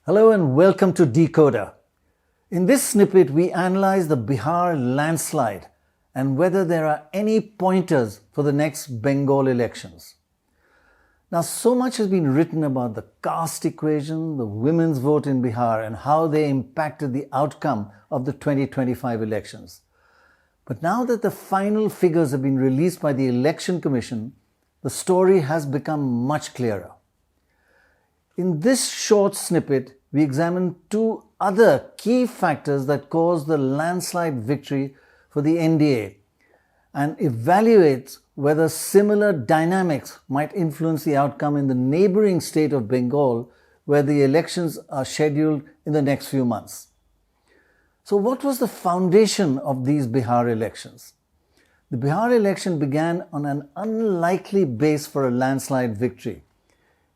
Hello and welcome to DeKoder. In this snippet, we analyze the Bihar landslide and whether there are any pointers for the next Bengal elections. Now, so much has been written about the caste equation, the women's vote in Bihar, and how they impacted the outcome of the 2025 elections. But now that the final figures have been released by the Election Commission, the story has become much clearer. In this short snippet, we examine two other key factors that caused the landslide victory for the NDA and evaluates whether similar dynamics might influence the outcome in the neighboring state of Bengal, where the elections are scheduled in the next few months. So what was the foundation of these Bihar elections? The Bihar election began on an unlikely base for a landslide victory.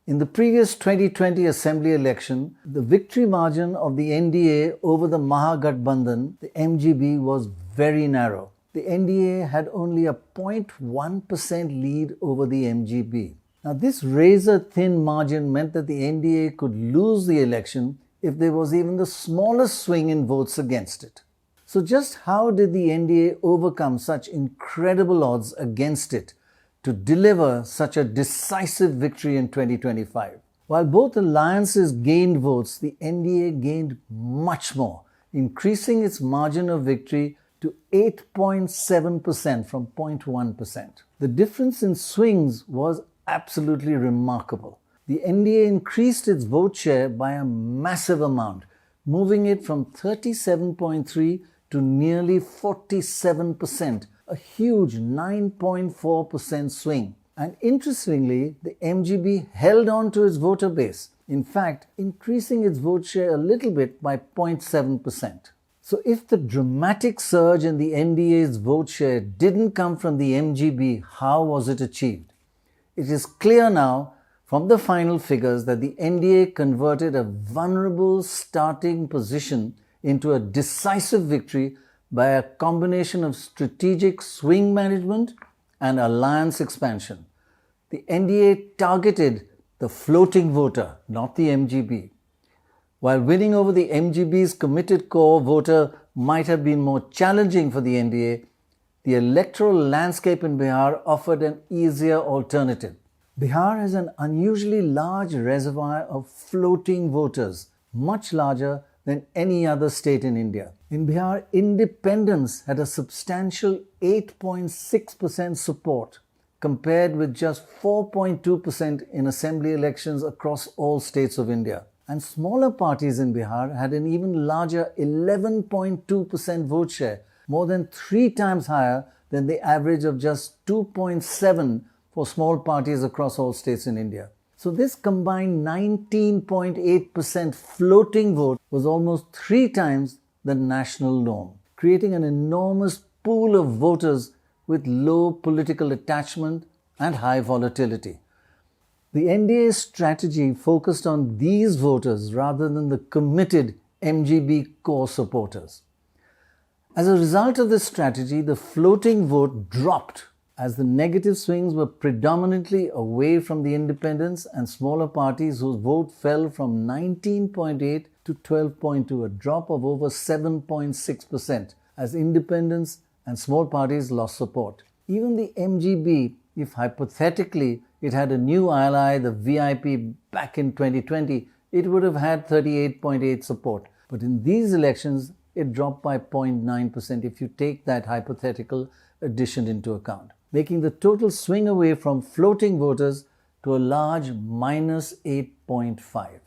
In the previous 2020 assembly election, the victory margin of the NDA over the Mahagathbandhan, the MGB, was very narrow. The NDA had only a 0.1% lead over the MGB. Now, this razor-thin margin meant that the NDA could lose the election if there was even the smallest swing in votes against it. So just how did the NDA overcome such incredible odds against it to deliver such a decisive victory in 2025? While both alliances gained votes, the NDA gained much more, increasing its margin of victory to 8.7% from 0.1%. The difference in swings was absolutely remarkable. The NDA increased its vote share by a massive amount, moving it from 37.3% to nearly 47%, a huge 9.4% swing. And interestingly, the MGB held on to its voter base, in fact, increasing its vote share a little bit by 0.7%. So if the dramatic surge in the NDA's vote share didn't come from the MGB, how was it achieved? It is clear now from the final figures that the NDA converted a vulnerable starting position into a decisive victory by a combination of strategic swing management and alliance expansion. The NDA targeted the floating voter, not the MGB. While winning over the MGB's committed core voter might have been more challenging for the NDA, the electoral landscape in Bihar offered an easier alternative. Bihar has an unusually large reservoir of floating voters, much larger than any other state in India. In Bihar, independents had a substantial 8.6% support, compared with just 4.2% in assembly elections across all states of India. And smaller parties in Bihar had an even larger 11.2% vote share, more than 3 times higher than the average of just 2.7% for small parties across all states in India. So this combined 19.8% floating vote was almost 3 times the national norm, creating an enormous pool of voters with low political attachment and high volatility. The NDA's strategy focused on these voters rather than the committed MGB core supporters. As a result of this strategy, the floating vote dropped as the negative swings were predominantly away from the independents and smaller parties, whose vote fell from 19.8% to 12.2%, a drop of over 7.6%, as independents and small parties lost support. Even the MGB, if hypothetically it had a new ally, the VIP, back in 2020, it would have had 38.8% support. But in these elections, it dropped by 0.9% if you take that hypothetical addition into account, making the total swing away from floating voters to a large minus 8.5%.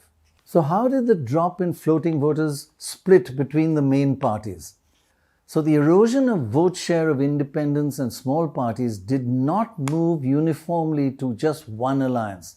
So how did the drop in floating voters split between the main parties? So the erosion of vote share of independents and small parties did not move uniformly to just one alliance.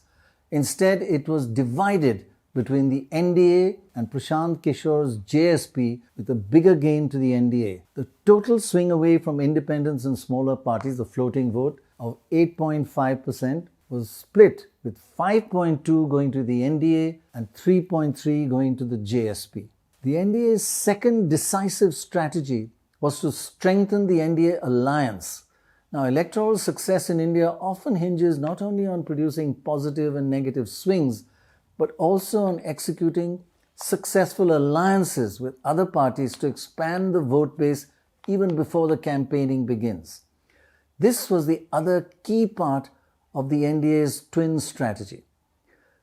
Instead, it was divided between the NDA and Prashant Kishore's JSP, with a bigger gain to the NDA. The total swing away from independents and smaller parties, the floating vote of 8.5%, was split, with 5.2% going to the NDA and 3.3% going to the JSP. The NDA's second decisive strategy was to strengthen the NDA alliance. Now, electoral success in India often hinges not only on producing positive and negative swings, but also on executing successful alliances with other parties to expand the vote base even before the campaigning begins. This was the other key part of the NDA's twin strategy.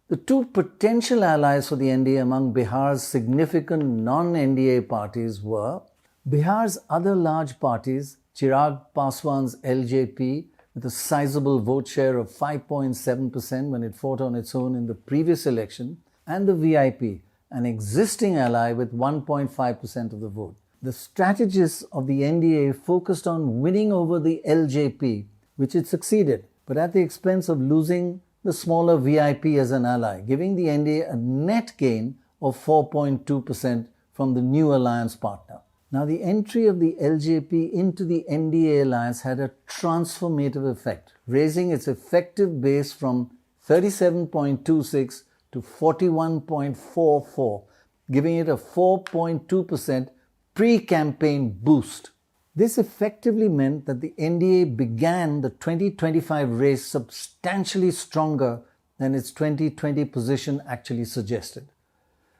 The two potential allies for the NDA among Bihar's significant non-NDA parties were Bihar's other large parties, Chirag Paswan's LJP, with a sizable vote share of 5.7% when it fought on its own in the previous election, and the VIP, an existing ally with 1.5% of the vote. The strategists of the NDA focused on winning over the LJP, which it succeeded, but at the expense of losing the smaller VIP as an ally, giving the NDA a net gain of 4.2% from the new alliance partner. Now, the entry of the LJP into the NDA alliance had a transformative effect, raising its effective base from 37.26 to 41.44, giving it a 4.2% pre-campaign boost. This effectively meant that the NDA began the 2025 race substantially stronger than its 2020 position actually suggested.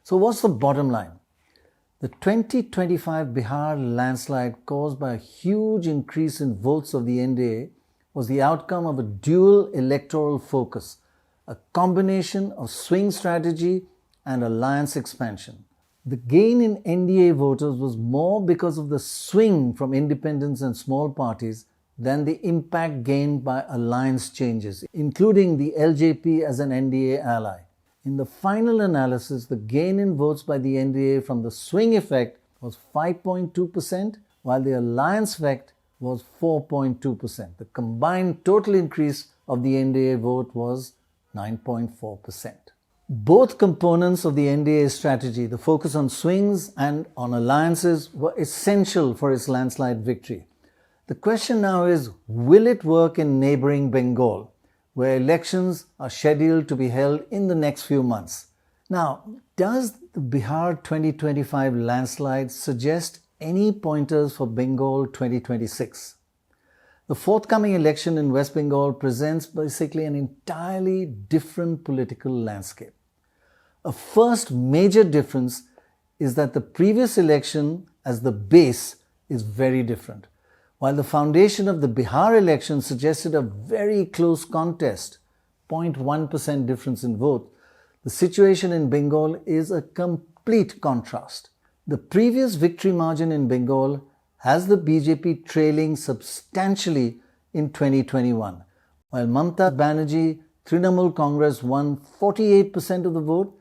So what's the bottom line? The 2025 Bihar landslide, caused by a huge increase in votes of the NDA, was the outcome of a dual electoral focus, a combination of swing strategy and alliance expansion. The gain in NDA voters was more because of the swing from independents and small parties than the impact gained by alliance changes, including the LJP as an NDA ally. In the final analysis, the gain in votes by the NDA from the swing effect was 5.2%, while the alliance effect was 4.2%. The combined total increase of the NDA vote was 9.4%. Both components of the NDA strategy, the focus on swings and on alliances, were essential for its landslide victory. The question now is, will it work in neighboring Bengal, where elections are scheduled to be held in the next few months? Now, does the Bihar 2025 landslide suggest any pointers for Bengal 2026? The forthcoming election in West Bengal presents basically an entirely different political landscape. A first major difference is that the previous election as the base is very different. While the foundation of the Bihar election suggested a very close contest, 0.1% difference in vote, the situation in Bengal is a complete contrast. The previous victory margin in Bengal has the BJP trailing substantially in 2021. While Mamata Banerjee Trinamool Congress won 48% of the vote,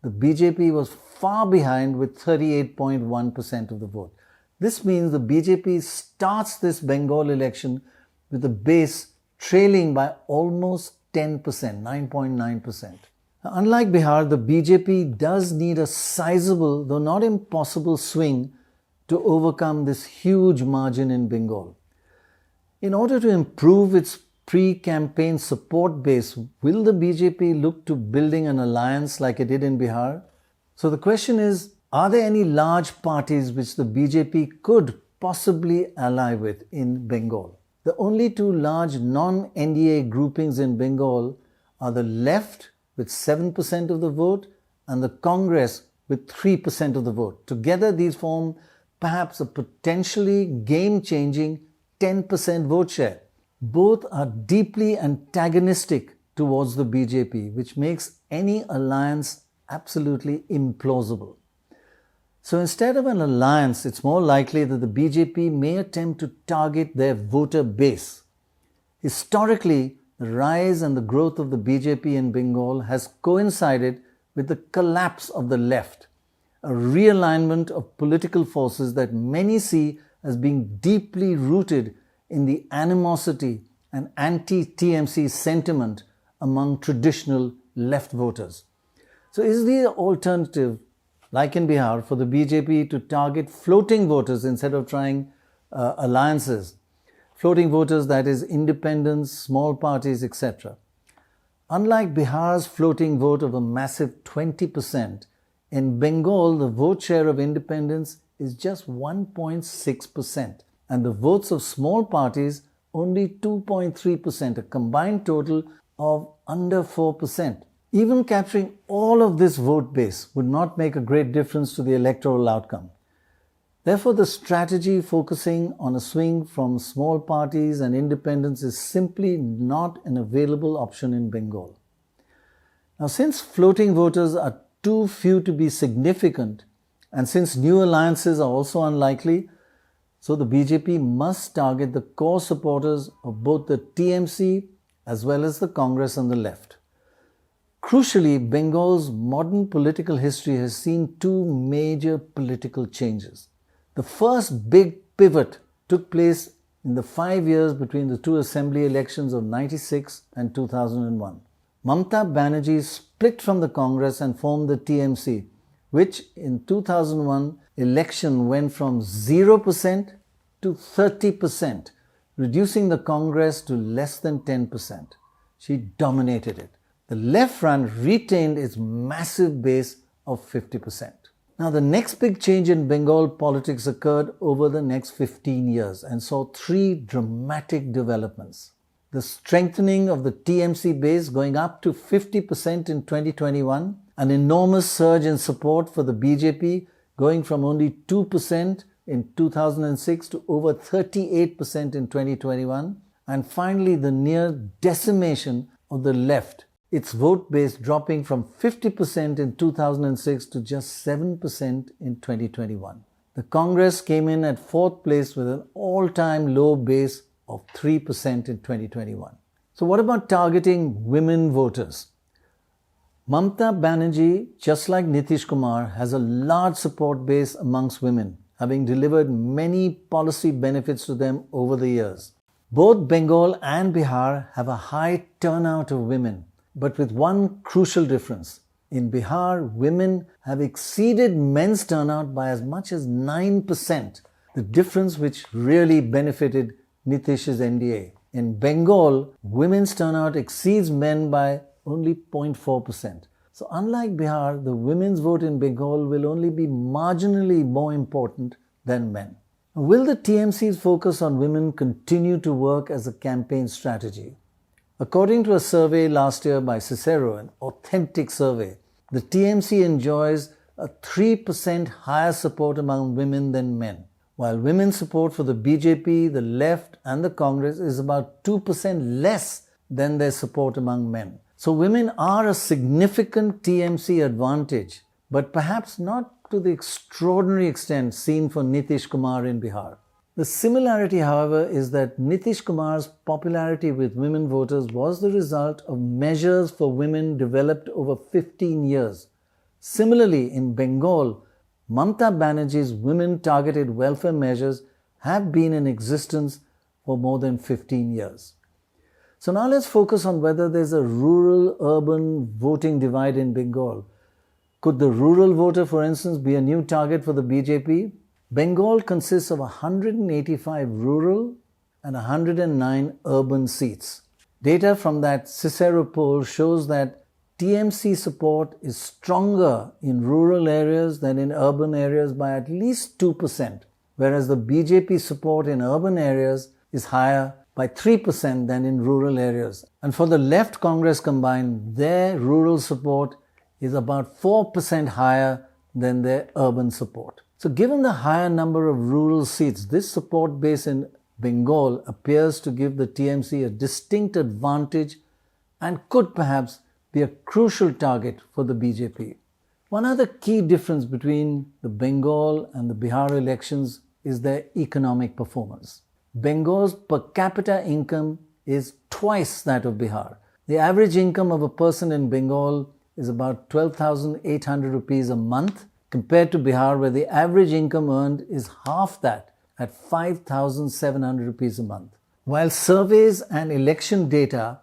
the BJP was far behind with 38.1% of the vote. This means the BJP starts this Bengal election with the base trailing by almost 10%, 9.9%. Unlike Bihar, the BJP does need a sizable, though not impossible, swing to overcome this huge margin in Bengal. In order to improve its pre-campaign support base, will the BJP look to building an alliance like it did in Bihar? So the question is, are there any large parties which the BJP could possibly ally with in Bengal? The only two large non-NDA groupings in Bengal are the left with 7% of the vote and the Congress with 3% of the vote. Together these form perhaps a potentially game-changing 10% vote share. Both are deeply antagonistic towards the BJP, which makes any alliance absolutely implausible. So instead of an alliance, it's more likely that the BJP may attempt to target their voter base. Historically, the rise and the growth of the BJP in Bengal has coincided with the collapse of the left, a realignment of political forces that many see as being deeply rooted in the animosity and anti-TMC sentiment among traditional left voters. So is the alternative, like in Bihar, for the BJP to target floating voters instead of trying alliances? Floating voters, that is, independents, small parties, etc. Unlike Bihar's floating vote of a massive 20%, in Bengal the vote share of independents is just 1.6%, and the votes of small parties only 2.3%, a combined total of under 4%. Even capturing all of this vote base would not make a great difference to the electoral outcome. Therefore, the strategy focusing on a swing from small parties and independents is simply not an available option in Bengal. Now, since floating voters are too few to be significant, and since new alliances are also unlikely, so the BJP must target the core supporters of both the TMC as well as the Congress and the left. Crucially, Bengal's modern political history has seen two major political changes. The first big pivot took place in the 5 years between the two assembly elections of 96 and 2001. Mamata Banerjee split from the Congress and formed the TMC, which in 2001 election went from 0% to 30%, reducing the Congress to less than 10%. She dominated it. The left front retained its massive base of 50%. Now, the next big change in Bengal politics occurred over the next 15 years and saw three dramatic developments. The strengthening of the TMC base going up to 50% in 2021, an enormous surge in support for the BJP going from only 2% in 2006 to over 38% in 2021, and finally the near decimation of the left, its vote base dropping from 50% in 2006 to just 7% in 2021. The Congress came in at fourth place with an all-time low base of 3% in 2021. So what about targeting women voters? Mamata Banerjee, just like Nitish Kumar, has a large support base amongst women, having delivered many policy benefits to them over the years. Both Bengal and Bihar have a high turnout of women, but with one crucial difference. In Bihar, women have exceeded men's turnout by as much as 9%, the difference which really benefited Nitish's NDA. In Bengal, women's turnout exceeds men by only 0.4%. So unlike Bihar, the women's vote in Bengal will only be marginally more important than men. Will the TMC's focus on women continue to work as a campaign strategy? According to a survey last year by Cicero, an authentic survey, the TMC enjoys a 3% higher support among women than men, while women's support for the BJP, the left and the Congress is about 2% less than their support among men. So women are a significant TMC advantage, but perhaps not to the extraordinary extent seen for Nitish Kumar in Bihar. The similarity, however, is that Nitish Kumar's popularity with women voters was the result of measures for women developed over 15 years. Similarly, in Bengal, Mamata Banerjee's women-targeted welfare measures have been in existence for more than 15 years. So now let's focus on whether there's a rural-urban voting divide in Bengal. Could the rural voter, for instance, be a new target for the BJP? Bengal consists of 185 rural and 109 urban seats. Data from that Cicero poll shows that TMC support is stronger in rural areas than in urban areas by at least 2%, whereas the BJP support in urban areas is higher by 3% than in rural areas. And for the left Congress combined, their rural support is about 4% higher than their urban support. So given the higher number of rural seats, this support base in Bengal appears to give the TMC a distinct advantage and could perhaps be a crucial target for the BJP. One other key difference between the Bengal and the Bihar elections is their economic performance. Bengal's per capita income is twice that of Bihar. The average income of a person in Bengal is about 12,800 rupees a month, compared to Bihar, where the average income earned is half that at 5,700 rupees a month. While surveys and election data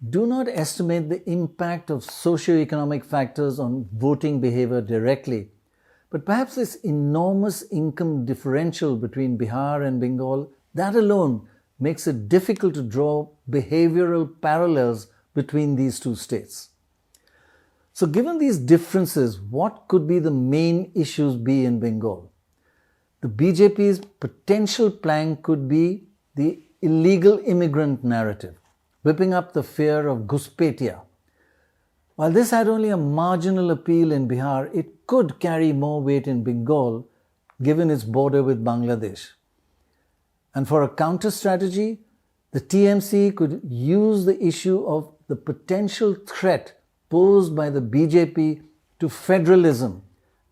do not estimate the impact of socio-economic factors on voting behavior directly, but perhaps this enormous income differential between Bihar and Bengal, that alone makes it difficult to draw behavioral parallels between these two states. So given these differences, what could be the main issues be in Bengal? The BJP's potential plank could be the illegal immigrant narrative, whipping up the fear of Ghuspetia. While this had only a marginal appeal in Bihar, it could carry more weight in Bengal given its border with Bangladesh. And for a counter strategy, the TMC could use the issue of the potential threat posed by the BJP to federalism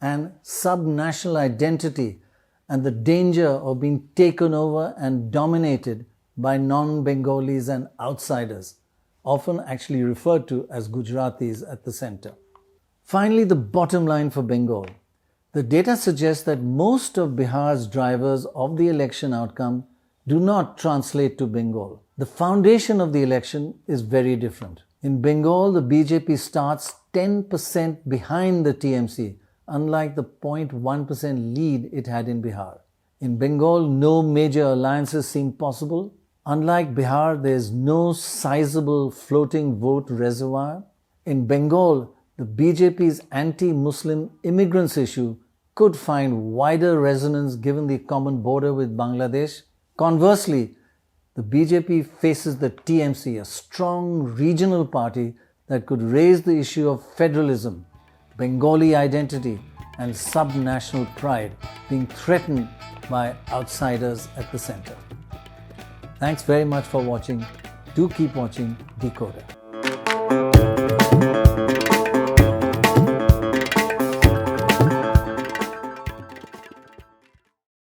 and sub-national identity and the danger of being taken over and dominated by non-Bengalis and outsiders, often actually referred to as Gujaratis at the center. Finally, the bottom line for Bengal. The data suggests that most of Bihar's drivers of the election outcome do not translate to Bengal. The foundation of the election is very different. In Bengal, the BJP starts 10% behind the TMC, unlike the 0.1% lead it had in Bihar. In Bengal, no major alliances seem possible. Unlike Bihar, there is no sizable floating vote reservoir. In Bengal, the BJP's anti-Muslim immigrants issue could find wider resonance given the common border with Bangladesh. Conversely, the BJP faces the TMC, a strong regional party that could raise the issue of federalism, Bengali identity, and sub-national pride being threatened by outsiders at the center. Thanks very much for watching. Do keep watching DeKoder.